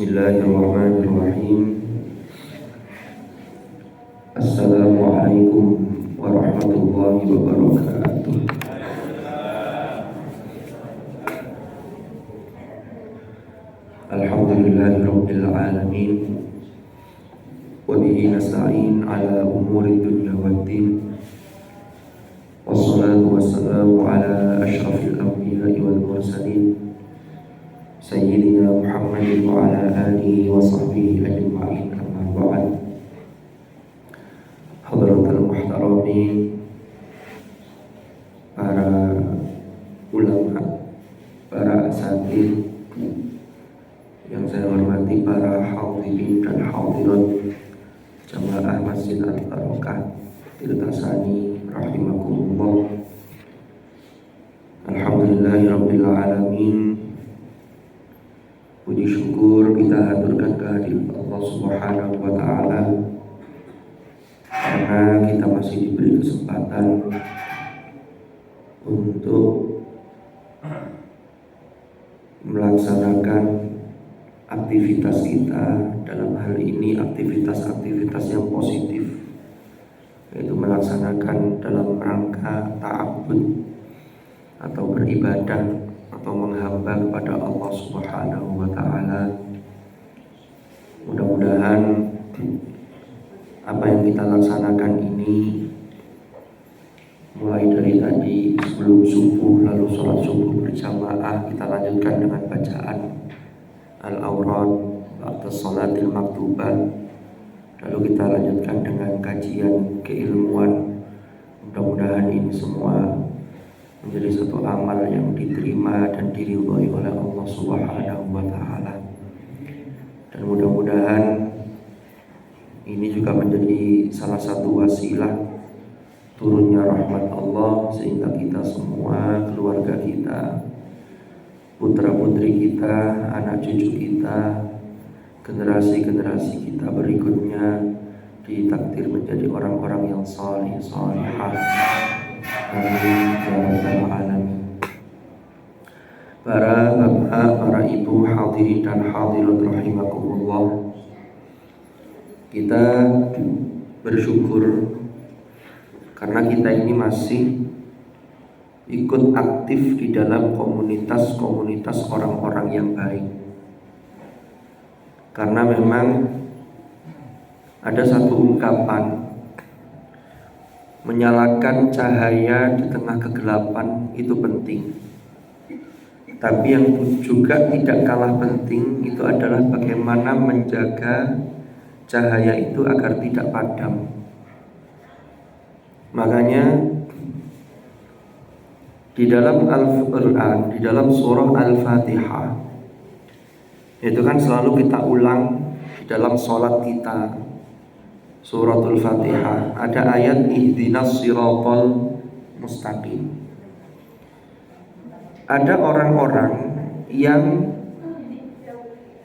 Bismillahirrahmanirrahim. Assalamualaikum warahmatullahi wabarakatuh. Alhamdulillahirabbil alamin. Wa bihi nasta'in ala umuri dunya waddin. Wassalatu wassalamu ala asyrafil anbiya'i wal mursalin Sayyidina Muhammadin wa ala alihi wa sahbihi ajma'in, amma ba'd. Hadratul muhtaramin, para ulama, para asatidz yang saya hormati, para hadirin dan hadirat jamaah Masjid Al-Barokah Tirtasani rahimakumullah. Alhamdulillahirabbil alamin. Puji syukur kita haturkan kehadirat Allah Subhanahu wa taala karena kita masih diberi kesempatan untuk melaksanakan aktivitas kita, dalam hal ini aktivitas-aktivitas yang positif, yaitu melaksanakan dalam rangka ta'abbud atau beribadah atau menghamba kepada Allah Subhanahu wa taala. Mudah-mudahan apa yang kita laksanakan ini, mulai dari tadi sebelum subuh, lalu sholat subuh berjamaah, kita lanjutkan dengan bacaan al-awrad ba'da sholatil maktubah, lalu kita lanjutkan dengan kajian keilmuan. Mudah-mudahan ini semua menjadi satu amal yang diterima dan diridhai oleh Allah Subhanahu wa taala. Dan mudah-mudahan ini juga menjadi salah satu wasilah turunnya rahmat Allah, sehingga kita semua, keluarga kita, putra-putri kita, anak cucu kita, generasi-generasi kita berikutnya ditakdir menjadi orang-orang yang saleh salihah. Amin ya rabbal alamin. Para bapak, para ibu, hadirin dan hadirat rahimakumullah, kita bersyukur karena kita ini masih ikut aktif di dalam komunitas-komunitas orang-orang yang baik. Karena memang ada satu ungkapan, menyalakan cahaya di tengah kegelapan itu penting. Tapi yang juga tidak kalah penting itu adalah bagaimana menjaga cahaya itu agar tidak padam. Makanya di dalam Al-Quran, di dalam surah Al-Fatihah, itu kan selalu kita ulang di dalam sholat kita. Suratul Fatihah ada ayat ihdinas siratal mustaqim. Ada orang-orang yang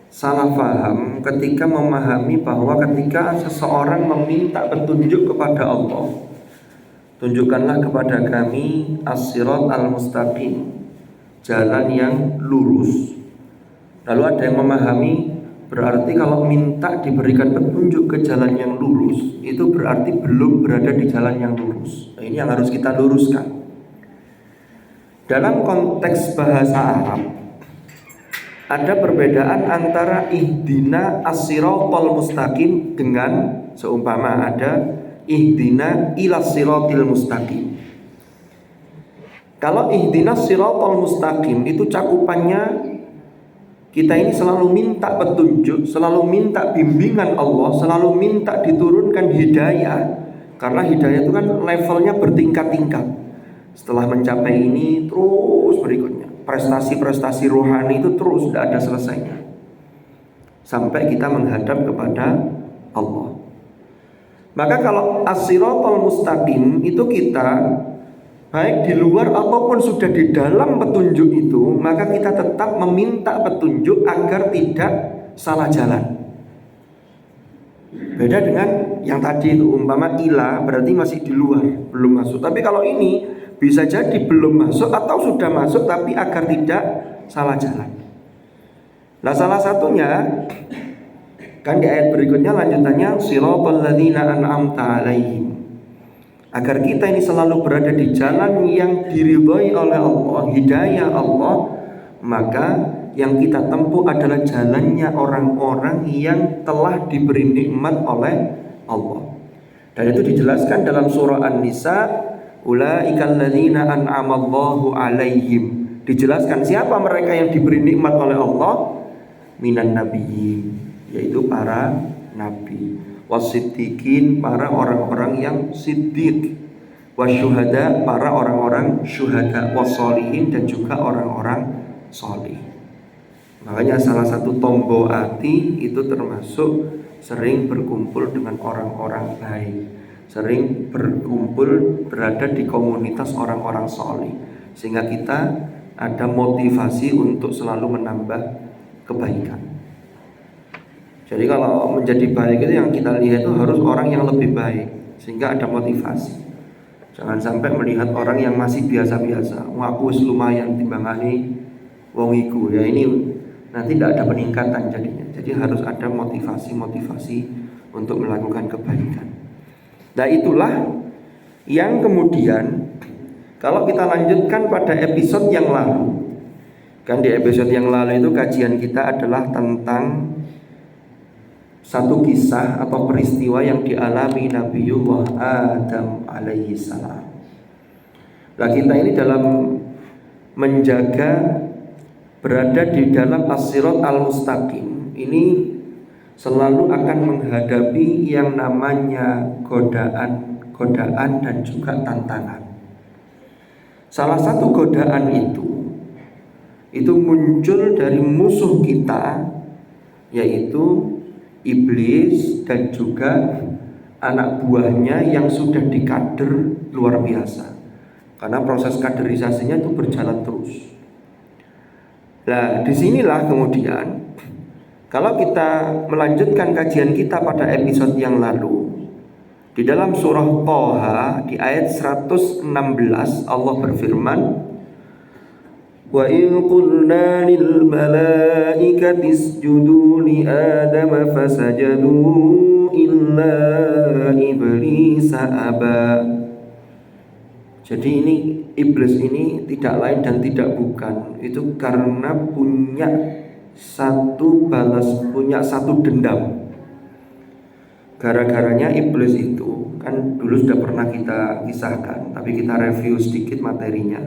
salah paham ketika memahami bahwa ketika seseorang meminta petunjuk kepada Allah, tunjukkanlah kepada kami as-sirat al-mustaqim, jalan yang lurus. Lalu ada yang memahami berarti kalau minta diberikan petunjuk ke jalan yang lurus, itu berarti belum berada di jalan yang lurus. Nah, ini yang harus kita luruskan. Dalam konteks bahasa Arab, ada perbedaan antara ihdina as-siratal mustaqim dengan seumpama ada ihdina ilas siratil mustaqim. Kalau ihdina siratal mustaqim itu cakupannya kita ini selalu minta petunjuk, selalu minta bimbingan Allah, selalu minta diturunkan hidayah. Karena hidayah itu kan levelnya bertingkat-tingkat. Setelah mencapai ini terus berikutnya, prestasi-prestasi rohani itu terus tidak ada selesainya, sampai kita menghadap kepada Allah. Maka kalau as-siratal mustaqim itu kita baik di luar ataupun sudah di dalam petunjuk itu, maka kita tetap meminta petunjuk agar tidak salah jalan. Beda dengan yang tadi itu, umpama ila berarti masih di luar, belum masuk. Tapi kalau ini bisa jadi belum masuk atau sudah masuk tapi agar tidak salah jalan. Nah, salah satunya kan di ayat berikutnya lanjutannya siratal ladzina an'amta 'alaihim. Agar kita ini selalu berada di jalan yang diridhai oleh Allah, hidayah Allah, maka yang kita tempuh adalah jalannya orang-orang yang telah diberi nikmat oleh Allah. Dan itu dijelaskan dalam surah An-Nisa, ulaikal ladzina an'amallahu 'alaihim. Dijelaskan siapa mereka yang diberi nikmat oleh Allah, minan nabiyyin, yaitu para nabi, wasiddiqin, para orang-orang yang siddiq, wasyuhada, para orang-orang syuhada, wassolihin, dan juga orang-orang solih. Makanya salah satu tombol hati itu termasuk sering berkumpul dengan orang-orang baik, sering berkumpul berada di komunitas orang-orang solih, sehingga kita ada motivasi untuk selalu menambah kebaikan. Jadi kalau menjadi baik itu yang kita lihat itu harus orang yang lebih baik, sehingga ada motivasi. Jangan sampai melihat orang yang masih biasa-biasa, aku lumayan timbangane wong iku, ya ini nanti tidak ada peningkatan jadinya. Jadi harus ada motivasi untuk melakukan kebaikan. Nah, itulah yang kemudian kalau kita lanjutkan pada episode yang lalu, kan di episode yang lalu itu kajian kita adalah tentang satu kisah atau peristiwa yang dialami Nabiullah Adam alaihi salam. Nah, kita ini dalam menjaga berada di dalam as-sirat al-mustaqim ini selalu akan menghadapi yang namanya godaan dan juga tantangan. Salah satu godaan itu muncul dari musuh kita, yaitu iblis dan juga anak buahnya yang sudah dikader luar biasa. Karena proses kaderisasinya itu berjalan terus. Nah, disinilah kemudian kalau kita melanjutkan kajian kita pada episode yang lalu, di dalam surah Thaha di ayat 116 Allah berfirman, wa in qulna lil malaikati isjudu li adama fasajadu illa iblis aba. Jadi ini iblis ini tidak lain dan tidak bukan, itu karena punya satu dendam. Gara-garanya iblis itu kan dulu sudah pernah kita kisahkan, tapi kita review sedikit materinya.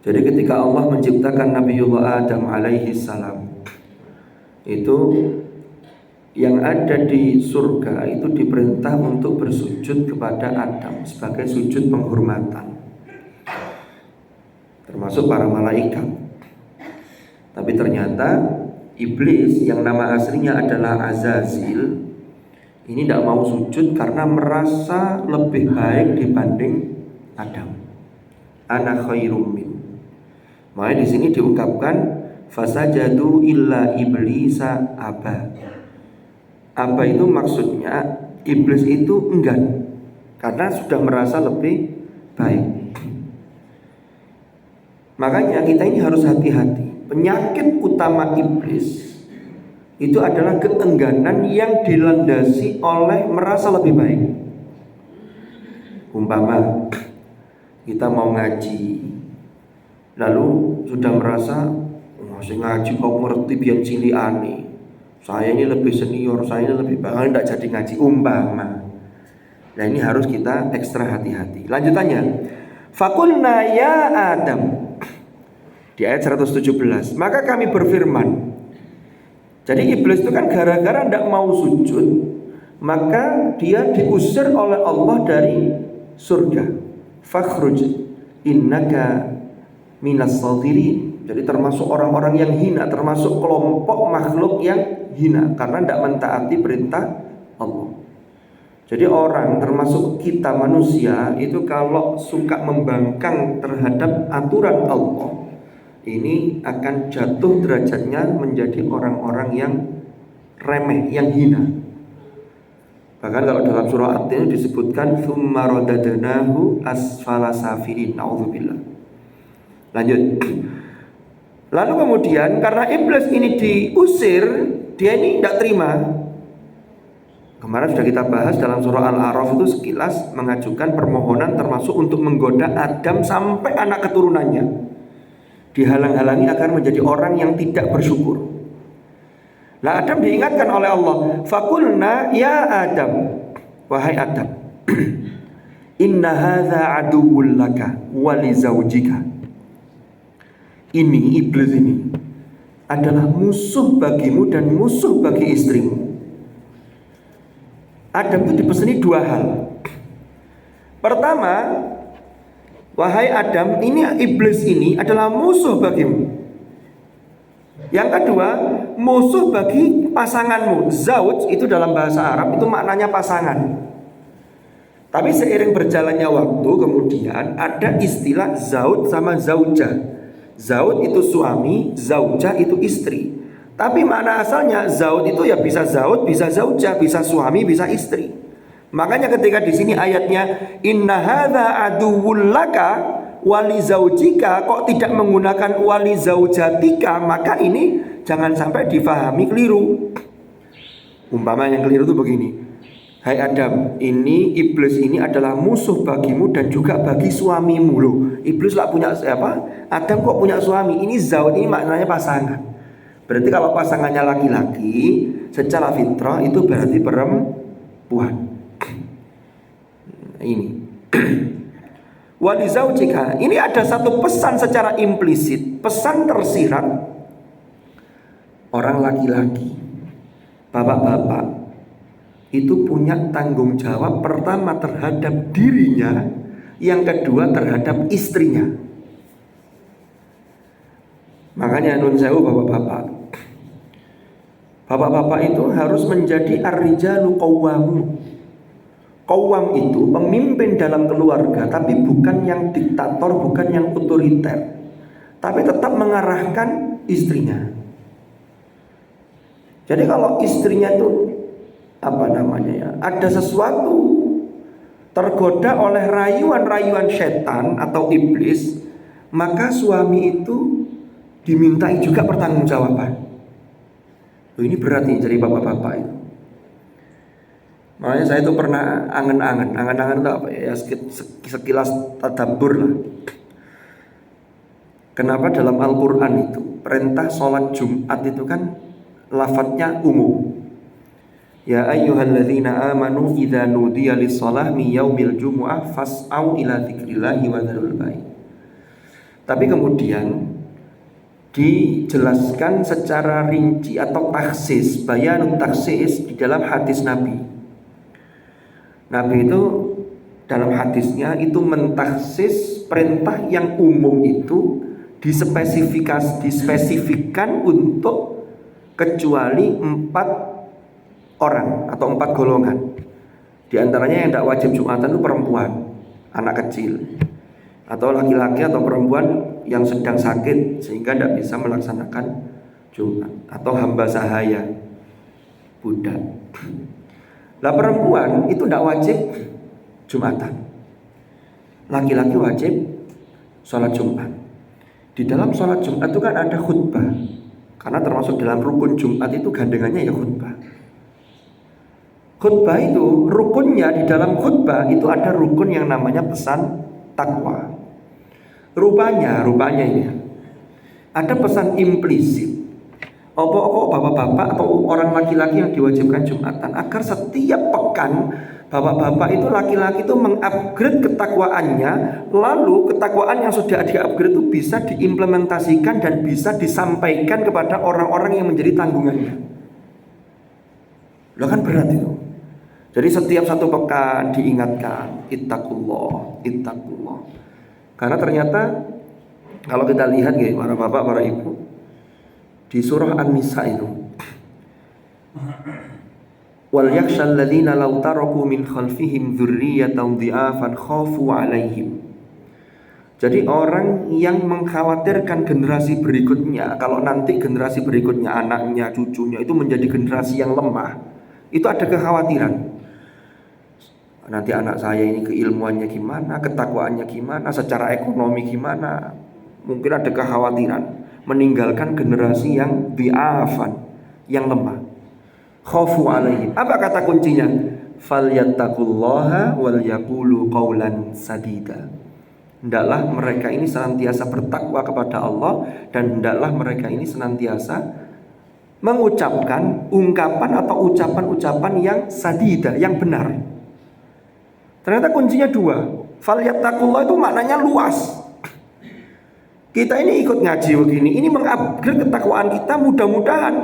Jadi ketika Allah menciptakan Nabiullah Adam alaihi salam, itu yang ada di surga itu diperintah untuk bersujud kepada Adam sebagai sujud penghormatan, termasuk para malaikat. Tapi ternyata iblis yang nama aslinya adalah Azazil ini tidak mau sujud karena merasa lebih baik dibanding Adam. Ana khairum min. Makanya di sini diungkapkan fasajadu illa iblisa aba. Apa itu maksudnya? Iblis itu enggan karena sudah merasa lebih baik. Makanya kita ini harus hati-hati. Penyakit utama iblis itu adalah keengganan yang dilandasi oleh merasa lebih baik. Umpama kita mau ngaji, lalu sudah merasa masih ngaji kok ngerti biar ciliane, saya ini lebih senior, saya ini lebih baik, tidak jadi ngaji, umpama. Nah, ini harus kita ekstra hati-hati. Lanjutannya, fakulna ya Adam, di ayat 117, maka kami berfirman. Jadi iblis itu kan gara-gara tidak mau sujud, maka dia diusir oleh Allah dari surga. Fakhruj innaka minas sagirin. Jadi termasuk orang-orang yang hina, termasuk kelompok makhluk yang hina karena tidak mentaati perintah Allah. Jadi orang termasuk kita manusia itu kalau suka membangkang terhadap aturan Allah, ini akan jatuh derajatnya menjadi orang-orang yang remeh, yang hina. Bahkan kalau dalam surah At-Tin disebutkan tsumma radadnahu asfala safilin. Nauzubillah. Lanjut. Lalu kemudian karena iblis ini diusir, dia ini tidak terima. Kemarin sudah kita bahas dalam surah Al-A'raf itu sekilas mengajukan permohonan termasuk untuk menggoda Adam sampai anak keturunannya. Dihalang-halangi agar menjadi orang yang tidak bersyukur. Nah, Adam diingatkan oleh Allah, "Fakulna ya Adam, wahai Adam, inna hadza aduwwul laka wa li zaujika." Ini iblis ini adalah musuh bagimu dan musuh bagi istrimu. Adam itu dipeseni dua hal. Pertama, wahai Adam, ini iblis ini adalah musuh bagimu. Yang kedua, musuh bagi pasanganmu. Zauj itu dalam bahasa Arab itu maknanya pasangan. Tapi seiring berjalannya waktu kemudian ada istilah zauj sama zaujah. Zauj itu suami, zaujah itu istri. Tapi makna asalnya zauj itu ya bisa zauj, bisa zaujah, bisa suami, bisa istri. Makanya ketika di sini ayatnya inna hadza aduwwul laka wali zaujika, kok tidak menggunakan wali zaujatika, maka ini jangan sampai difahami keliru. Umpama yang keliru itu begini, hai Adam, ini iblis ini adalah musuh bagimu dan juga bagi suamimu. Loh, iblis lah punya siapa? Adam kok punya suami? Ini zauj ini maknanya pasangan. Berarti kalau pasangannya laki-laki, secara fitrah itu berarti perempuan. Ini wali zaujika, ini ada satu pesan secara implisit, pesan tersirat. Orang laki-laki, bapak-bapak itu punya tanggung jawab pertama terhadap dirinya, yang kedua terhadap istrinya. Makanya nun sewu bapak-bapak, bapak-bapak itu harus menjadi ar-rijalu qawwamun. Qawwam itu pemimpin dalam keluarga, tapi bukan yang diktator, bukan yang otoriter, tapi tetap mengarahkan istrinya. Jadi kalau istrinya itu ada sesuatu tergoda oleh rayuan-rayuan setan atau iblis, maka suami itu dimintai juga pertanggungjawaban. Ini berat nih jadi bapak-bapak itu. Makanya saya itu pernah angan-angan itu apa ya, sekilas tadabbur lah. Kenapa dalam Al-Quran itu perintah sholat Jumat itu kan lafadznya umum. Ya ayyuhalladzina amanu idza nudiya lis-shalah mi yaumil jumu'ah fas'au ila dzikrillahi wa dzarul bai'. Tapi kemudian dijelaskan secara rinci atau taksis, bayanut taksis di dalam hadis Nabi. Nabi itu dalam hadisnya itu mentaksis perintah yang umum itu dispesifikkan untuk kecuali 4 orang atau 4 golongan. Di antaranya yang tidak wajib Jumatan itu perempuan, anak kecil, atau laki-laki atau perempuan yang sedang sakit sehingga tidak bisa melaksanakan Jumat, atau hamba sahaya, budak. Lah perempuan itu tidak wajib Jumatan, laki-laki wajib sholat Jumat. Di dalam sholat Jumat itu kan ada khutbah, karena termasuk dalam rukun Jumat itu gandengannya ya khutbah. Khutbah itu rukunnya, di dalam khutbah itu ada rukun yang namanya pesan takwa. Rupanya ini ada pesan implisit. Kok bapak-bapak atau orang laki-laki yang diwajibkan Jumatan, agar setiap pekan bapak-bapak itu laki-laki itu mengupgrade ketakwaannya, lalu ketakwaan yang sudah di-upgrade itu bisa diimplementasikan dan bisa disampaikan kepada orang-orang yang menjadi tanggungannya. Loh kan berat itu. Jadi setiap satu pekan diingatkan ittaqullah. Karena ternyata kalau kita lihat ya para bapak, para ibu, di surah An-Nisa itu, wal yakhshal ladzina law taraku min khalfihim dzurriyyatan dhi'afan khafu 'alaihim. Jadi orang yang mengkhawatirkan generasi berikutnya, kalau nanti generasi berikutnya, anaknya, cucunya itu menjadi generasi yang lemah, itu ada kekhawatiran. Nanti anak saya ini keilmuannya gimana, ketakwaannya gimana, secara ekonomi gimana, mungkin ada kekhawatiran. meninggalkan generasi yang bi'afan, yang lemah. Khaufu alaihim. Apa kata kuncinya? Falyattaqullaha wal yaqulu qaulan sadida. Hendaklah mereka ini senantiasa bertakwa kepada Allah, dan hendaklah mereka ini senantiasa mengucapkan ungkapan atau ucapan-ucapan yang sadida, yang benar. Ternyata kuncinya dua. Falyattaqullah itu maknanya luas. Kita ini ikut ngaji begini, ini mengupgrade ketakwaan kita. Mudah-mudahan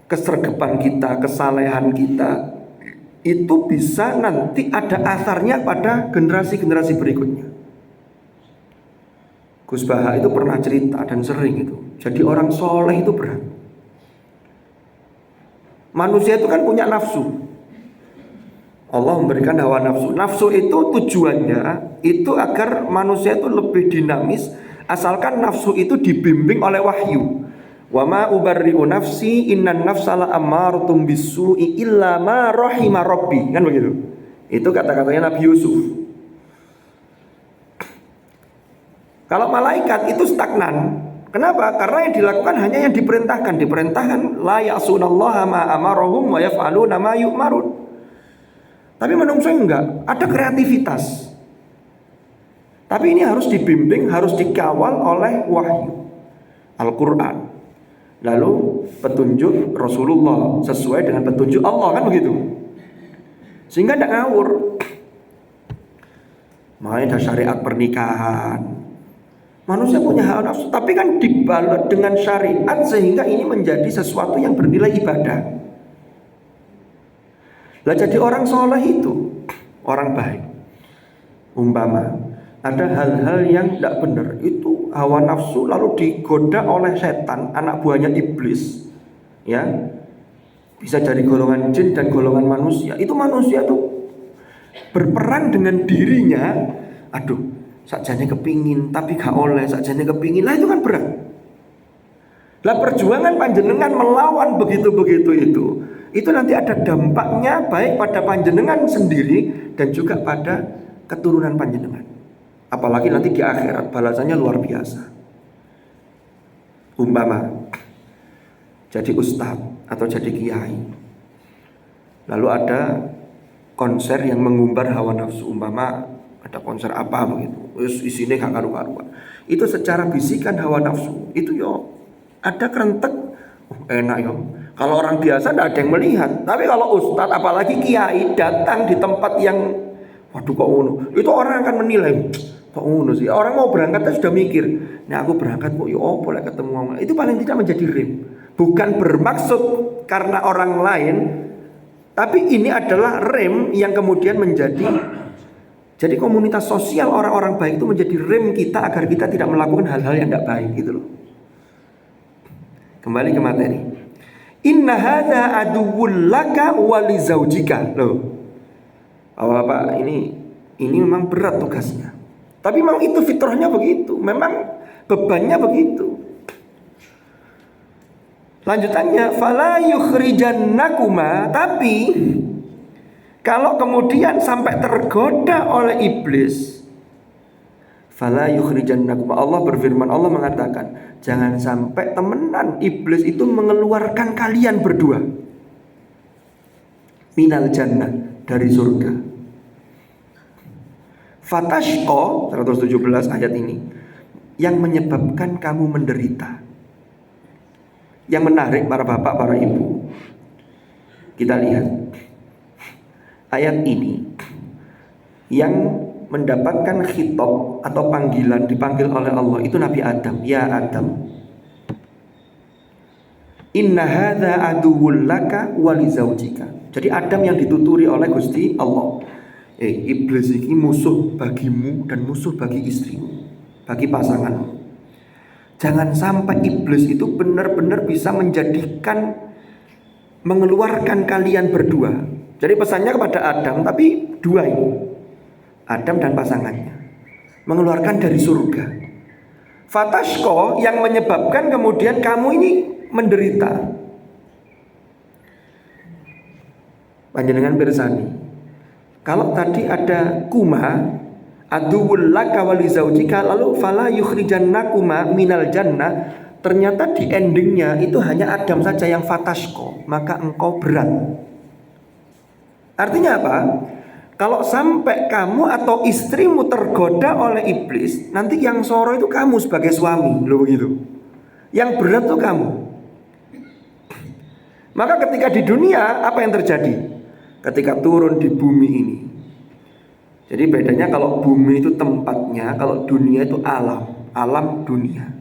kesergepan kita, kesalehan kita itu bisa nanti ada asarnya pada generasi-generasi berikutnya. Gus Baha itu pernah cerita dan sering itu. Jadi orang soleh itu berat. Manusia itu kan punya nafsu. Allah memberikan hawa nafsu. Nafsu itu tujuannya itu agar manusia itu lebih dinamis, asalkan nafsu itu dibimbing oleh wahyu. Wa ma ubarri'u nafsi innan nafsala ammaratun bisu'i illa ma rahima rabbi. Kan begitu. Itu kata-katanya Nabi Yusuf. Kalau malaikat itu stagnan. Kenapa? Karena yang dilakukan hanya yang diperintahkan. Diperintahkan la ya'sunallaha ma amarahum wa yaf'aluna ma yu'marun. Tapi manusia enggak, ada kreativitas. Tapi ini harus dibimbing, harus dikawal oleh wahyu Al-Quran. Lalu petunjuk Rasulullah sesuai dengan petunjuk Allah, kan begitu. Sehingga tidak ngawur. Makanya ada syariat pernikahan. Manusia punya hawa nafsu, tapi kan dibalut dengan syariat sehingga ini menjadi sesuatu yang bernilai ibadah. Lah jadi orang soleh itu orang baik. Umpama ada hal-hal yang tidak benar, itu hawa nafsu lalu digoda oleh setan, anak buahnya iblis, ya, bisa dari golongan jin dan golongan manusia. Itu manusia tuh berperang dengan dirinya. Aduh, sakjane kepingin tapi gak oleh, sakjane kepingin, lah itu kan berat. Lah perjuangan panjenengan melawan begitu-begitu itu nanti ada dampaknya baik pada panjenengan sendiri dan juga pada keturunan panjenengan. Apalagi nanti di akhirat balasannya luar biasa. Umpama jadi ustadz atau jadi kiai, lalu ada konser yang mengumbar hawa nafsu. Umpama ada konser apa begitu, isinya gak karu-karuan. Itu secara bisikan hawa nafsu. Itu yo ada kerentek, enak yo. Kalau orang biasa tidak ada yang melihat. Tapi kalau ustadz apalagi kiai datang di tempat yang waduh kok ngono, itu orang akan menilai. Kok ngono sih? Orang mau berangkat sudah mikir, nah aku berangkat kok yo boleh ketemu orang. Itu paling tidak menjadi rem. Bukan bermaksud karena orang lain, tapi ini adalah rem yang kemudian menjadi jadi komunitas sosial orang-orang baik itu menjadi rem kita agar kita tidak melakukan hal-hal yang tidak baik gitu loh. Kembali ke materi. Inna hadza aduwwul laka wa li zaujika. Loh. Bapak, ini memang berat tugasnya. Tapi memang itu fitrahnya begitu. Memang bebannya begitu. Lanjutannya, fala yukhrijannakuma, tapi kalau kemudian sampai tergoda oleh iblis, fala yukhrijannakuma, Allah berfirman, Allah mengatakan, jangan sampai temenan iblis itu mengeluarkan kalian berdua minal jannah, dari surga. Fatashqa 117 ayat ini yang menyebabkan kamu menderita. Yang menarik para bapak, para ibu, kita lihat ayat ini yang mendapatkan khitab atau panggilan, dipanggil oleh Allah itu Nabi Adam. Ya Adam, inna hadza aduwwul laka wa li zaujika. Jadi Adam yang dituturi oleh Gusti Allah. Iblis ini musuh bagimu dan musuh bagi istrimu, bagi pasanganmu. Jangan sampai iblis itu benar-benar bisa mengeluarkan kalian berdua. Jadi pesannya kepada Adam, tapi dua ini, Adam dan pasangannya, mengeluarkan dari surga. Fatashqa yang menyebabkan kemudian kamu ini menderita. Panjenengan bersani. Kalau tadi ada kuma aduwwul laka wa li zaujika, lalu fala yukhrijannakuma minal jannah, ternyata di endingnya itu hanya Adam saja yang fatashko, maka engkau berat. Artinya apa? Kalau sampai kamu atau istrimu tergoda oleh iblis, nanti yang soro itu kamu sebagai suami, loh begitu. Yang berat tuh kamu. Maka ketika di dunia apa yang terjadi? Ketika turun di bumi ini. Jadi bedanya kalau bumi itu tempatnya, kalau dunia itu alam, alam dunia,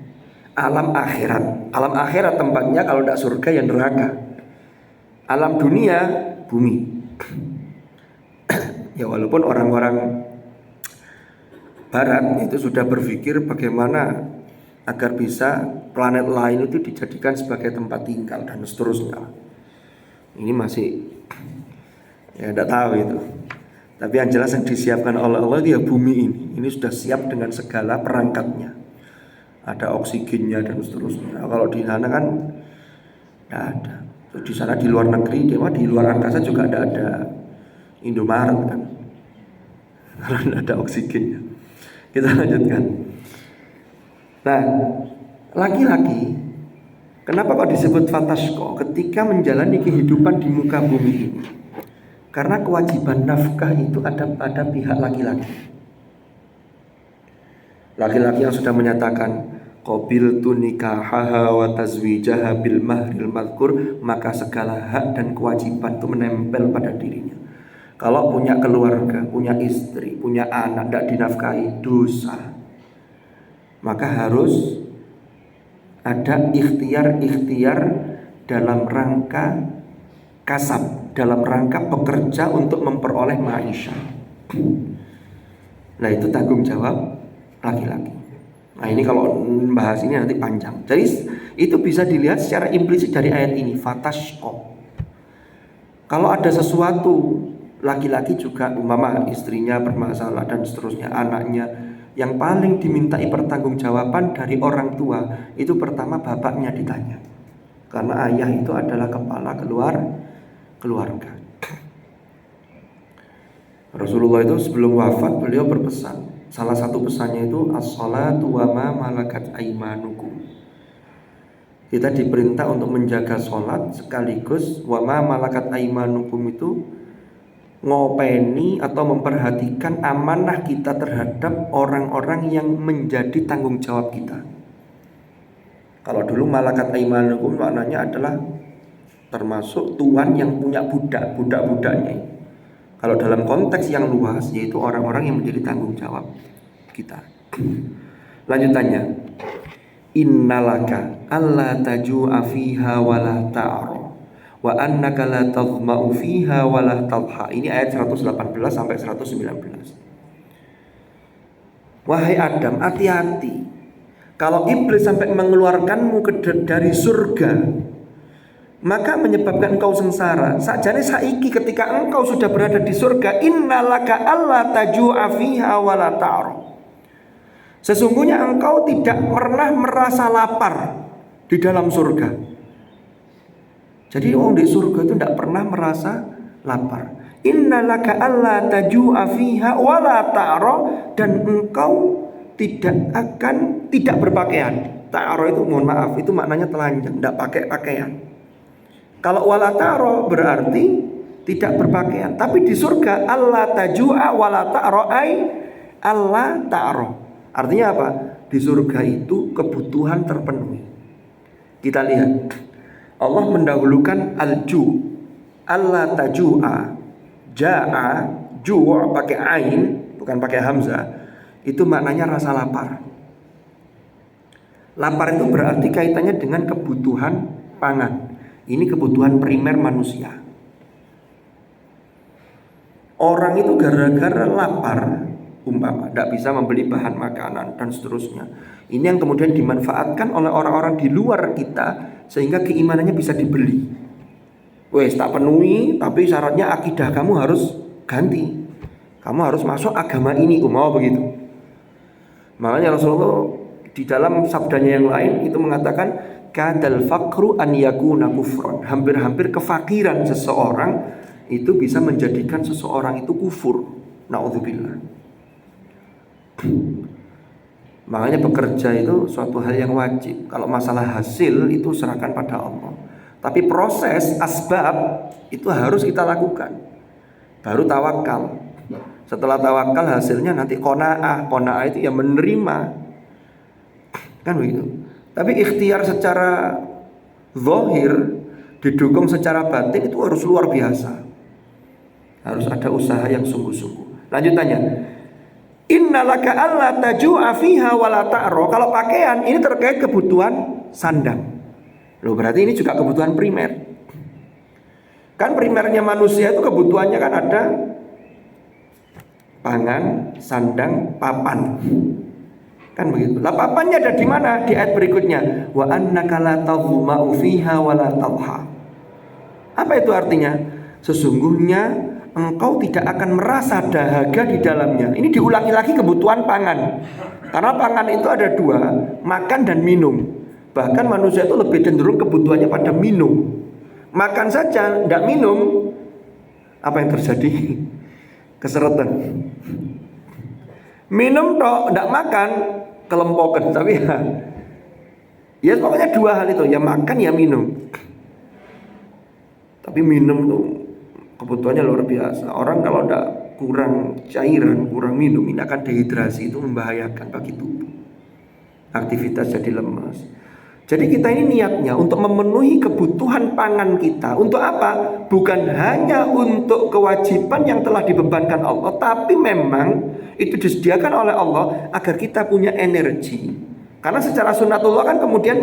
alam akhirat. Alam akhirat tempatnya kalau tidak surga ya neraka. Alam dunia bumi. Ya walaupun orang-orang barat itu sudah berpikir bagaimana agar bisa planet lain itu dijadikan sebagai tempat tinggal dan seterusnya. Ini masih ya tidak tahu itu. Tapi yang jelas yang disiapkan oleh Allah dia bumi ini sudah siap dengan segala perangkatnya. Ada oksigennya dan seterusnya. Nah, kalau di sana kan tidak ada. Terus di sana di luar negeri, di luar angkasa juga tidak ada Indomaret kan. Karena tidak ada oksigennya. Kita lanjutkan. Nah, laki-laki kenapa kok disebut fatashko ketika menjalani kehidupan di muka bumi ini? Karena kewajiban nafkah itu ada pada pihak laki-laki. Laki-laki yang sudah menyatakan qabiltu nikahaha wa tazwijaha bil mahril madhkur, maka segala hak dan kewajiban itu menempel pada dirinya. Kalau punya keluarga, punya istri, punya anak tidak dinafkahi, dosa. Maka harus ada ikhtiar-ikhtiar dalam rangka kasab, dalam rangka bekerja untuk memperoleh maisha. Nah itu tanggung jawab laki-laki. Nah ini kalau membahas ini nanti panjang. Jadi itu bisa dilihat secara implisit dari ayat ini, fatashko. Kalau ada sesuatu laki-laki juga umpama istrinya bermasalah dan seterusnya, anaknya, yang paling dimintai pertanggungjawaban dari orang tua itu pertama bapaknya ditanya. Karena ayah itu adalah kepala keluarga. Rasulullah itu sebelum wafat beliau berpesan. Salah satu pesannya itu as-salatu wa ma malakat aimanukum. Kita diperintah untuk menjaga sholat sekaligus wa ma malakat aimanukum itu ngopeni atau memperhatikan amanah kita terhadap orang-orang yang menjadi tanggung jawab kita. Kalau dulu malakat aimanukum maknanya adalah termasuk tuan yang punya budak-budaknya. Kalau dalam konteks yang luas yaitu orang-orang yang menjadi tanggung jawab kita. Lanjutannya, innalaka alla taju'a fiha wa la ta'ra wa annaka la tadhma'u fiha wa la tadha. Ini ayat 118 sampai 119. Wahai Adam, hati-hati. Kalau iblis sampai mengeluarkanmu dari surga, maka menyebabkan engkau sengsara. Sakjane saiki ketika engkau sudah berada di surga, innalaka alla taju'a fiha wa la ta'ra. Sesungguhnya engkau tidak pernah merasa lapar di dalam surga. Jadi orang di surga itu tidak pernah merasa lapar. Innalaka alla taju'a fiha wa la ta'ra, dan engkau tidak berpakaian. Ta'ra itu mohon maaf, itu maknanya telanjang, tidak pakai pakaian. Kalau wala ta'ra berarti tidak berpakaian. Tapi di surga alla taju'a wala ta'ra ay alla ta'ra. Artinya apa? Di surga itu kebutuhan terpenuhi. Kita lihat Allah mendahulukan al-ju, alla taju'a, ja'a, ju' pakai ain bukan pakai hamzah. Itu maknanya rasa lapar. Lapar itu berarti kaitannya dengan kebutuhan pangan. Ini kebutuhan primer manusia. Orang itu gara-gara lapar, umpama tidak bisa membeli bahan makanan dan seterusnya. Ini yang kemudian dimanfaatkan oleh orang-orang di luar kita sehingga keimanannya bisa dibeli. Wes tak penuhi, tapi syaratnya akidah kamu harus ganti. Kamu harus masuk agama ini, mau begitu. Makanya Rasulullah di dalam sabdanya yang lain itu mengatakan kadal faqru an yakuna kufran. Hampir-hampir kefakiran seseorang itu bisa menjadikan seseorang itu kufur. Naudzubillah. Makanya bekerja itu suatu hal yang wajib. Kalau masalah hasil itu serahkan pada Allah. Tapi proses asbab itu harus kita lakukan. Baru tawakal. Setelah tawakal hasilnya nanti qanaah. Qanaah itu ya menerima. Kan begitu. Tapi ikhtiar secara zahir didukung secara batin itu harus luar biasa. Harus ada usaha yang sungguh-sungguh. Lanjutannya, innalaka alla taju'a fiha wala ta'ra. Kalau pakaian ini terkait kebutuhan sandang. Loh, berarti ini juga kebutuhan primer. Kan primernya manusia itu kebutuhannya kan ada pangan, sandang, papan. Kan begitu. Lah papannya ada di mana? Di ayat berikutnya, wa annaka la tadhma'u fiha wala tadha. Apa itu artinya? Sesungguhnya engkau tidak akan merasa dahaga di dalamnya. Ini diulangi lagi kebutuhan pangan. Karena pangan itu ada dua, makan dan minum. Bahkan manusia itu lebih cenderung kebutuhannya pada minum. Makan saja, tidak minum, apa yang terjadi? Keseretan. Minum toh, tidak makan, kelempokan. Tapi ya pokoknya dua hal itu, ya makan ya minum. Tapi minum tuh kebutuhannya luar biasa. Orang kalau tidak kurang cairan, kurang minum, ini akan dehidrasi, itu membahayakan bagi tubuh. Aktivitas jadi lemas. Jadi kita ini niatnya untuk memenuhi kebutuhan pangan kita. Untuk apa? Bukan hanya untuk kewajiban yang telah dibebankan Allah, tapi memang itu disediakan oleh Allah agar kita punya energi. Karena secara sunnatullah kan kemudian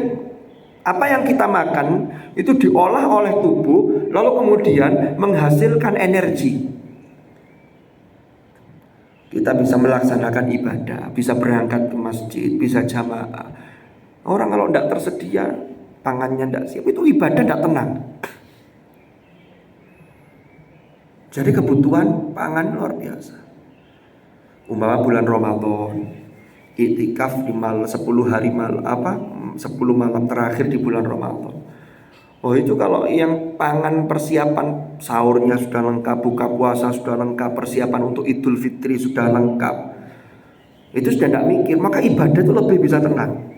apa yang kita makan itu diolah oleh tubuh, lalu kemudian menghasilkan energi. Kita bisa melaksanakan ibadah, bisa berangkat ke masjid, bisa jamaah. Orang kalau tidak tersedia, pangannya tidak siap, itu ibadah tidak tenang. Jadi kebutuhan pangan luar biasa. Umpama bulan Ramadan, iktikaf di 10 hari 10 malam terakhir di bulan Ramadan. Oh itu kalau yang pangan persiapan sahurnya sudah lengkap, buka puasa sudah lengkap, persiapan untuk Idul Fitri sudah lengkap, itu sudah tidak mikir, maka ibadah itu lebih bisa tenang.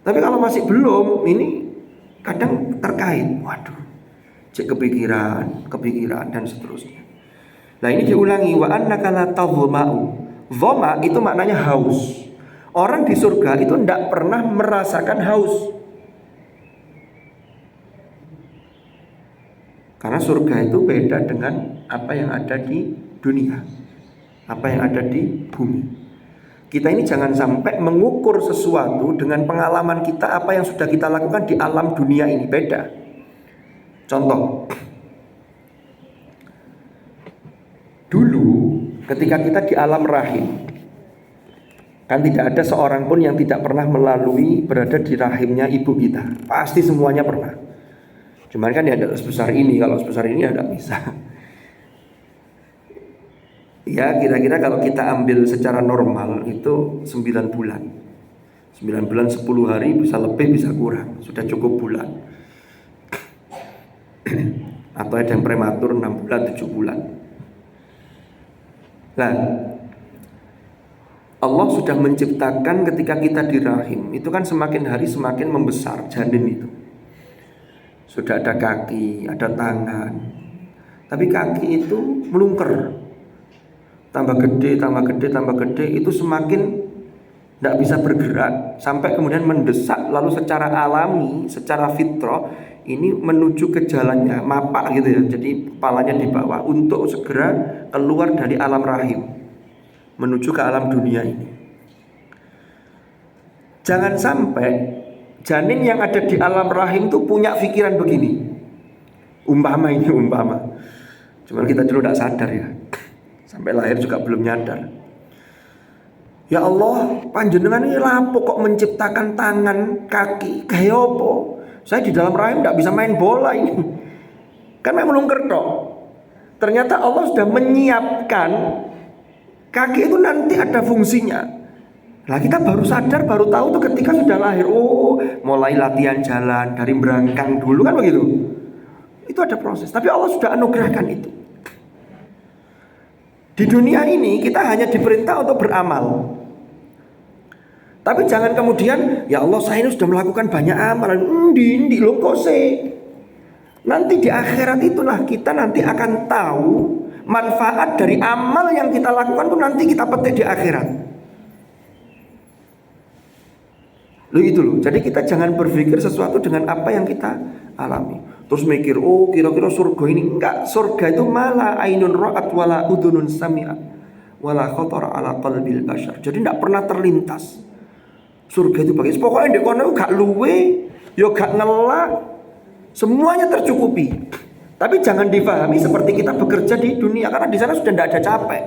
Tapi kalau masih belum, ini kadang terkait, waduh, cek kepikiran dan seterusnya. Nah ini diulangi, wa annaka la tadhma'u. Dhama itu maknanya haus. Orang di surga itu tidak pernah merasakan haus. Karena surga itu beda dengan apa yang ada di dunia, apa yang ada di bumi. Kita ini jangan sampai mengukur sesuatu dengan pengalaman kita, apa yang sudah kita lakukan di alam dunia ini, beda. Contoh, dulu ketika kita di alam rahim, kan tidak ada seorang pun yang tidak pernah melalui berada di rahimnya ibu kita. Pasti semuanya pernah. Cuman kan ya ada sebesar ini, kalau sebesar ini ya tidak bisa. Ya kira-kira kalau kita ambil secara normal itu 9 bulan 9 bulan 10 hari, bisa lebih bisa kurang, sudah cukup bulan. Atau ada yang prematur 6 bulan 7 bulan. Nah Allah sudah menciptakan ketika kita di rahim, itu kan semakin hari semakin membesar janin itu. Sudah ada kaki, ada tangan. Tapi kaki itu melungker, tambah gede, itu semakin tidak bisa bergerak sampai kemudian mendesak, lalu secara alami, secara fitrah ini menuju ke jalannya, mapak gitu ya. Jadi kepalanya di bawah untuk segera keluar dari alam rahim menuju ke alam dunia ini. Jangan sampai janin yang ada di alam rahim itu punya pikiran begini. Umpama, cuman kita dulu tidak sadar ya. Sampai lahir juga belum nyadar. Ya Allah, panjenengan ini lapo kok menciptakan tangan, kaki, kayak apa? Saya di dalam rahim tidak bisa main bola ini. Kan memang melungker tok. Ternyata Allah sudah menyiapkan kaki itu nanti ada fungsinya. Nah kita baru sadar, baru tahu tuh ketika sudah lahir. Oh, mulai latihan jalan dari berangkang dulu kan begitu. Itu ada proses. Tapi Allah sudah anugerahkan itu. Di dunia ini kita hanya diperintah untuk beramal. Tapi jangan kemudian, ya Allah saya ini sudah melakukan banyak amalan, di lo kok sih. Nanti di akhirat itulah kita nanti akan tahu manfaat dari amal yang kita lakukan tuh nanti kita petik di akhirat. Loh itu loh. Jadi kita jangan berpikir sesuatu dengan apa yang kita alami. Terus mikir, oh kira-kira surga ini enggak. Surga itu malah ainun ra'at wala udunun sami'at wala khatara ala qalbil bashar. Jadi enggak pernah terlintas. Surga itu bagi pokoknya ndek kono gak luwe, yo gak ngelak. Semuanya tercukupi. Tapi jangan difahami seperti kita bekerja di dunia, karena di sana sudah tidak ada capek.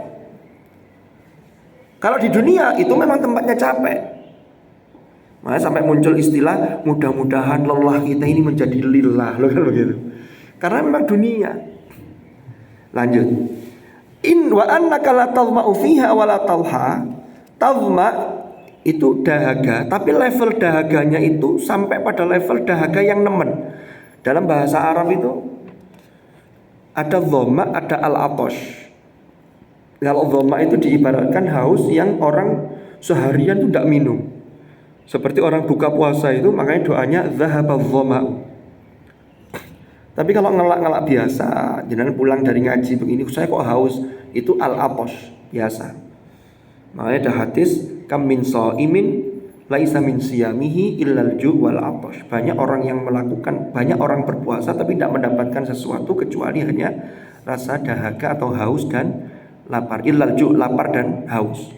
Kalau di dunia itu memang tempatnya capek. Makanya sampai muncul istilah mudah-mudahan lelah kita ini menjadi lillah, loh kan begitu. Karena memang dunia. Lanjut. In wa annaka la tadma'u fiha wa la talha. Tadma' itu dahaga, tapi level dahaganya itu sampai pada level dahaga yang nemen. Dalam bahasa Arab itu ada dhoma, ada al-atash. Kalau dhoma itu diibaratkan haus yang orang seharian itu tidak minum. Seperti orang buka puasa itu, makanya doanya dhahaba dhoma. Tapi kalau ngelak-ngelak biasa, jangan pulang dari ngaji begini, saya kok haus, itu al-atash biasa. Makanya ada hadis kam min shaimin laisa min siyamihi illal ju' wal 'atash. Banyak orang yang melakukan, banyak orang berpuasa tapi tidak mendapatkan sesuatu kecuali hanya rasa dahaga atau haus dan lapar. Illal ju', lapar dan haus.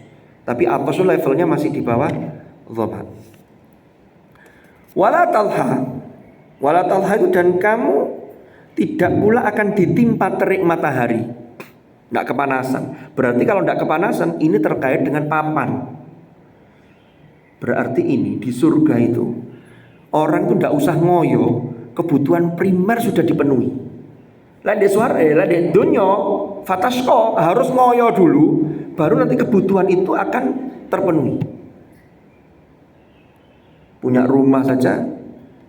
Tapi 'atash levelnya masih di bawah dhamma. Wala talha. Wala talha itu dan kamu tidak pula akan ditimpa terik matahari. Tidak kepanasan. Berarti kalau tidak kepanasan ini terkait dengan papan. Berarti ini di surga itu orang itu tidak usah ngoyo, kebutuhan primer sudah dipenuhi. Lah di suare, lah di dunya fatasko harus ngoyo dulu, baru nanti kebutuhan itu akan terpenuhi. Punya rumah saja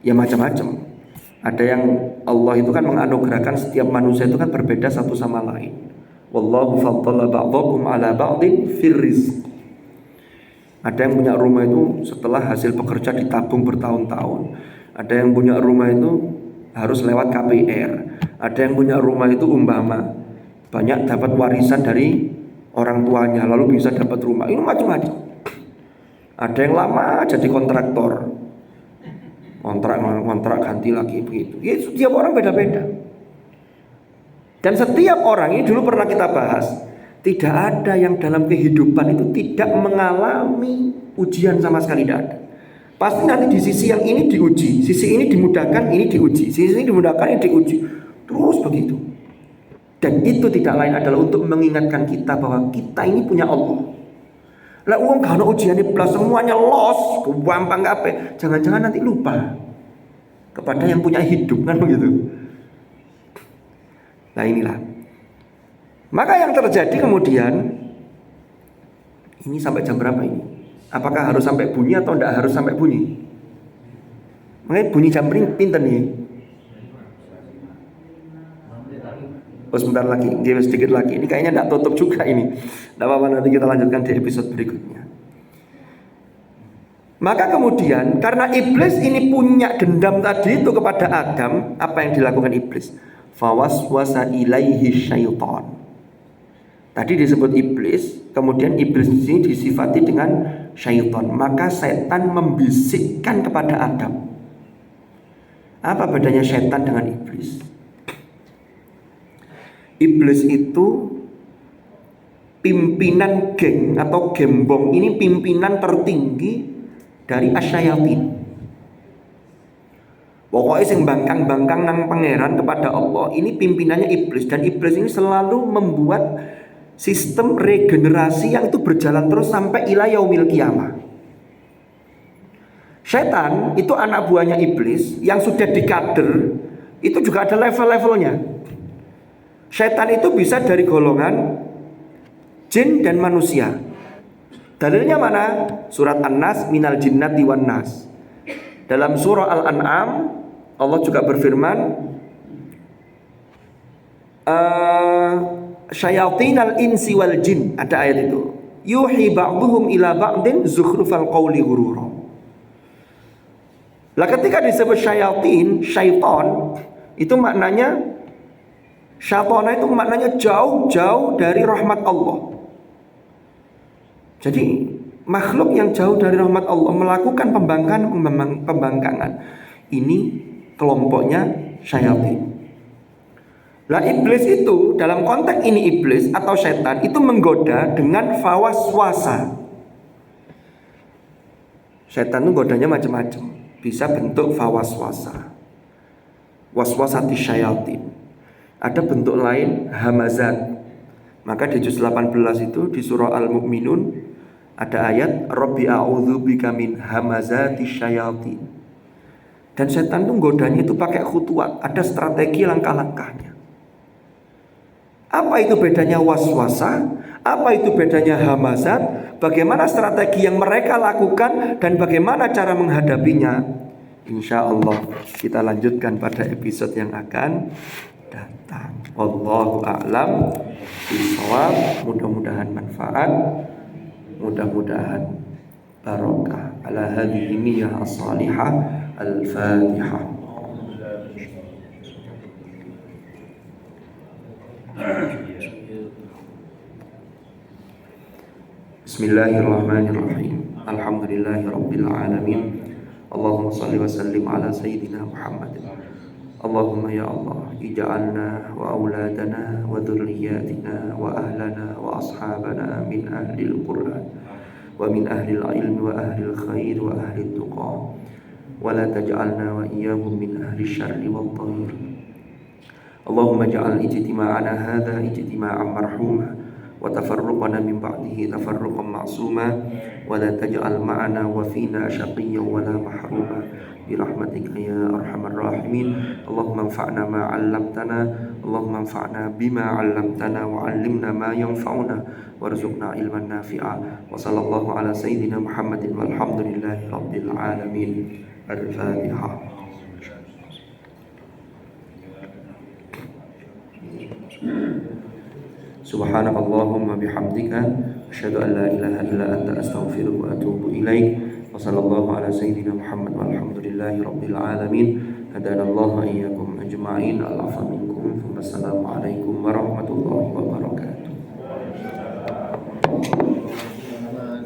ya macam-macam. Ada yang Allah itu kan menganugerahkan setiap manusia itu kan berbeda satu sama lain. Wallahu faddala ba'dakum ala ba'din fir rizq. Ada yang punya rumah itu setelah hasil pekerja ditabung bertahun-tahun. Ada yang punya rumah itu harus lewat KPR. Ada yang punya rumah itu umpama banyak dapat warisan dari orang tuanya lalu bisa dapat rumah. Ini macam-macam. Ada yang lama jadi kontraktor. Kontrak ganti lagi begitu. Ya, setiap orang beda-beda. Dan setiap orang ini dulu pernah kita bahas, tidak ada yang dalam kehidupan itu tidak mengalami ujian sama sekali, tidak ada. Pasti nanti di sisi yang ini diuji, sisi ini dimudahkan, ini diuji, sisi ini dimudahkan, ini diuji. Terus begitu. Dan itu tidak lain adalah untuk mengingatkan kita bahwa kita ini punya Allah. Lah uang kalau ujian ini plus semuanya los, gampang apa? Jangan-jangan nanti lupa kepada yang punya hidup kan begitu. Nah inilah. Maka yang terjadi kemudian ini sampai jam berapa ini? Apakah harus sampai bunyi atau tidak harus sampai bunyi? Makanya bunyi jam pinten nih? Oh sebentar lagi, dia sedikit lagi. Ini kayaknya tidak tutup juga ini. Tidak apa-apa, nanti kita lanjutkan di episode berikutnya. Maka kemudian karena iblis ini punya dendam tadi itu kepada Adam, apa yang dilakukan iblis? Fawaswasa ilaihi syaitan. Tadi disebut iblis, kemudian iblis ini disifati dengan syaitan. Maka setan membisikkan kepada Adam. Apa bedanya setan dengan iblis? Iblis itu pimpinan geng atau gembong, ini pimpinan tertinggi dari asyayatin. Pokoknya sing bangkang-bangkang nang pangeran kepada Allah, ini pimpinannya iblis. Dan iblis ini selalu membuat sistem regenerasi yang itu berjalan terus sampai ila yaumil qiyamah. Setan itu anak buahnya iblis yang sudah dikader, itu juga ada level-levelnya. Setan itu bisa dari golongan jin dan manusia. Dalilnya mana? Surat An-Nas, minal jinnati wan nas. Dalam surah Al-An'am Allah juga berfirman, syayatinal insi wal jin. Ada ayat itu. yuhi ba'dhum ila ba'din zukhrufal qawli ghurura. Lah ketika disebut syayatin, syaiton, itu maknanya syaitana itu maknanya jauh-jauh dari rahmat Allah. Jadi makhluk yang jauh dari rahmat Allah melakukan pembangkangan. Ini kelompoknya syayatin. Lah iblis itu dalam konteks ini iblis atau setan itu menggoda dengan fawaswasa. Setan itu godanya macam-macam. Bisa bentuk fawaswasa, waswasati syayatin. Ada bentuk lain hamazat. Maka di juz 18 itu di surah Al-Mu'minun ada ayat Rabbi a'udzu bika min hamazati syayatin. Dan setan itu godanya itu pakai khutuat, ada strategi langkah-langkahnya. Apa itu bedanya waswasa? Apa itu bedanya hamazat? Bagaimana strategi yang mereka lakukan dan bagaimana cara menghadapinya? Insya Allah kita lanjutkan pada episode yang akan datang. Wallahu a'lam bishawab. Mudah-mudahan manfaat, mudah-mudahan barokah. Ala hadhihi niyyah as-salihah. Al-Fatihah. Bismillahirrahmanirrahim. Alhamdulillahirabbil alamin. Allahumma shalli wa sallim ala sayyidina Muhammad. Allahumma ya Allah, ij'alna wa auladana wa dhurriyyatina wa ahlana wa ashabana min ahlil Qur'an wa min ahlil ilmi wa ahlil khair wa ahlil tuqa wa la taj'alna wa iyyahum min ahli syarri wal dhir. Allahumma ja'al ijtima'ana hadha ijtima'an marhuma wa tafarruqana min ba'dihi tafarruqan ma'suma wa la taj'al ma'ana wa fina shaqiyyan wa la mahruma bi rahmatika ya arhamar rahimin. Allahumma anfa'na ma 'allamtana, Allahumma anfa'na bima 'allamtana wa 'allimna ma yanfa'una warzuqna ilman nafi'a. Wa sallallahu ala sayyidina Muhammadin walhamdulillahi rabbil alamin. Al-Fatihah. Subhanakallahumma bihamdika asyhadu an la ilaha illa anta astaghfiruka wa atubu ilaik. Wa sallallahu ala sayyidina Muhammad walhamdulillahi rabbil alamin. Hadanallahu wa iyyakum ajma'in. Al-'afwa minkum. Wassalamu alaikum warahmatullahi wabarakatuh.